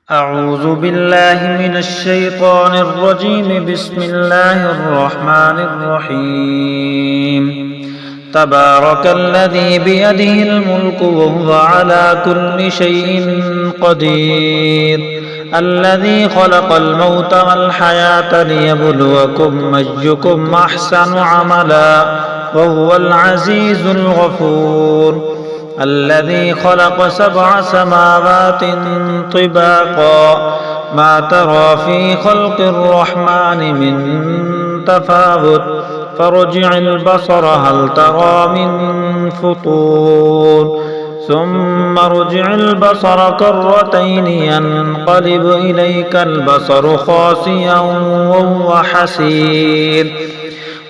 أعوذ بالله من الشيطان الرجيم. بسم الله الرحمن الرحيم. تبارك الذي بيده الملك وهو على كل شيء قدير. الذي خلق الموت والحياة ليبلوكم أيكم أحسن عملا وهو العزيز الغفور. الذي خلق 7 سماوات طباقا ما ترى في خلق الرحمن من تفاوت فارجع البصر هل ترى من فطور ثم ارجع البصر كرتين ينقلب إليك البصر خاسئا وهو حسير.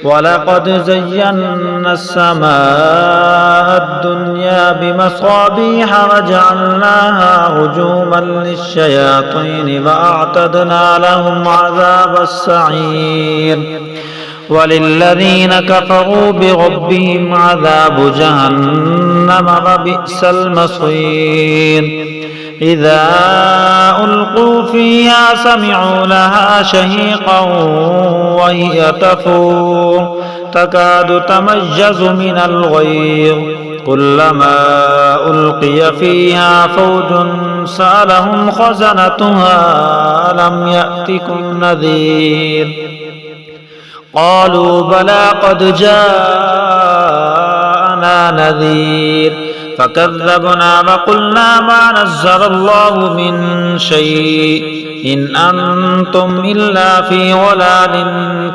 ولقد زينا السماء الدنيا بمصابيح وجعلناها رجوما للشياطين وأعتدنا لهم عذاب السعير. وللذين كفروا بربهم عذاب جهنم وبئس المصير. إذا ألقوا فيها سمعوا لها شهيقا وهي تفور تكاد تميز من الغيظ كلما ألقي فيها فوج سألهم خزنتها ألم يأتكم نذير قالوا بلى قد جاءنا نذير فكذبنا وقلنا ما نزل الله من شيء إن أنتم إلا في ضلال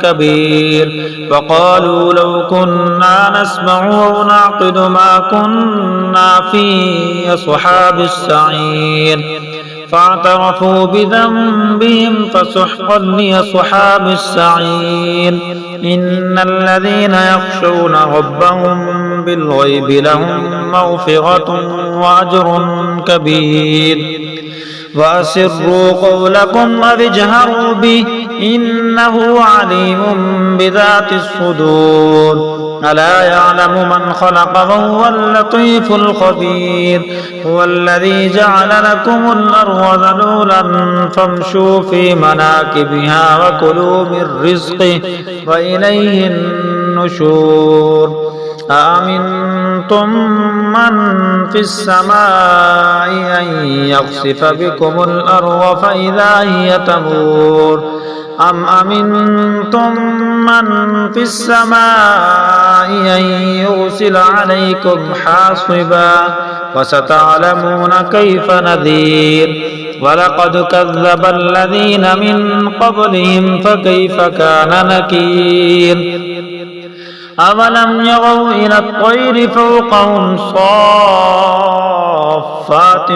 كبير. وقالوا لو كنا نسمع أو نعقل ما كنا في أصحاب السعير فاعترفوا بذنبهم فسحقا لأصحاب السعير. إن الذين يخشون ربهم بالغيب لهم مغفرة وأجر كبير. وأسروا قولكم أو اجهروا به إنه عليم بذات الصدور. ألا يعلم من خلق وهو اللطيف الخبير. هو الذي جعل لكم الأرض ذلولا فامشوا في مناكبها وكلوا من رزقه وإليه النشور. أأمنتم من في السماء أن يخسف بكم الأرض فإذا هي تمور أم أمنتم من في السماء أن يرسل عليكم حاصبا فستعلمون كيف نذير. ولقد كذب الذين من قبلهم فكيف كان نكير. أولم يروا إلى الطير فوقهم صافات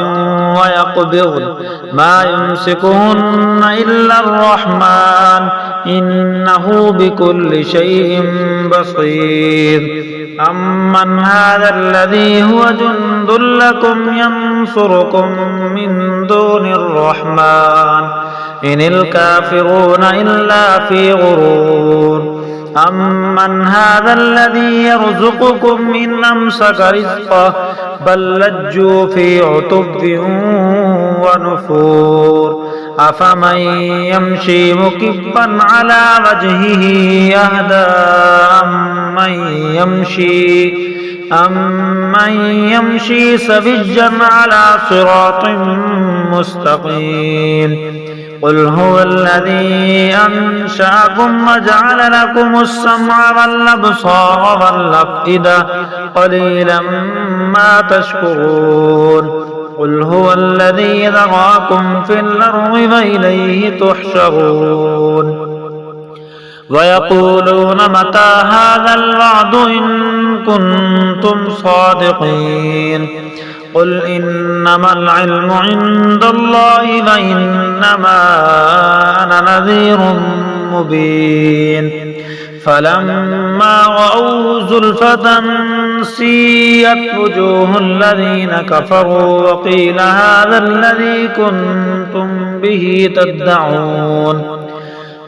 ويقبضن ما يمسكهن إلا الرحمن إنه بكل شيء بصير. أمن هذا الذي هو جند لكم ينصركم من دون الرحمن إن الكافرون إلا في غرور. أمن هذا الذي يرزقكم إن أمسك رزقه بل لجوا في عتب ونفور. أفمن يمشي مكبا على وجهه يهدى أمن يمشي سويا على صراط مستقيم. قل هو الذي أنشأكم وجعل لكم السمع والأبصار والأفئدة قليلا ما تشكرون. قل هو الذي ذراكم في الأرض وإليه تحشرون. ويقولون متى هذا الوعد إن كنتم صادقين. قل إنما العلم عند الله وإنما أنا نذير مبين. فلما رأوه زلفة سيئت وجوه الذين كفروا وقيل هذا الذي كنتم به تدعون.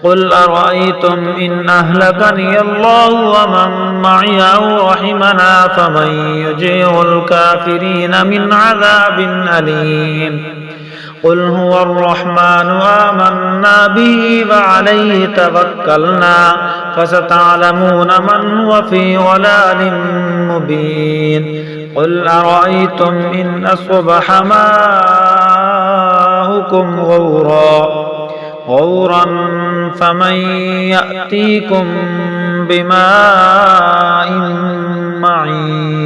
قل أرأيتم إن أهلكني الله ومن معي أو رحمنا فمن يجير الكافرين من عذاب أليم. قل هو الرحمن آمنا به وعليه توكلنا فستعلمون من هو في ضلال مبين قل أرأيتم إن أصبح ماؤكم غورا فمن يأتيكم بماء معين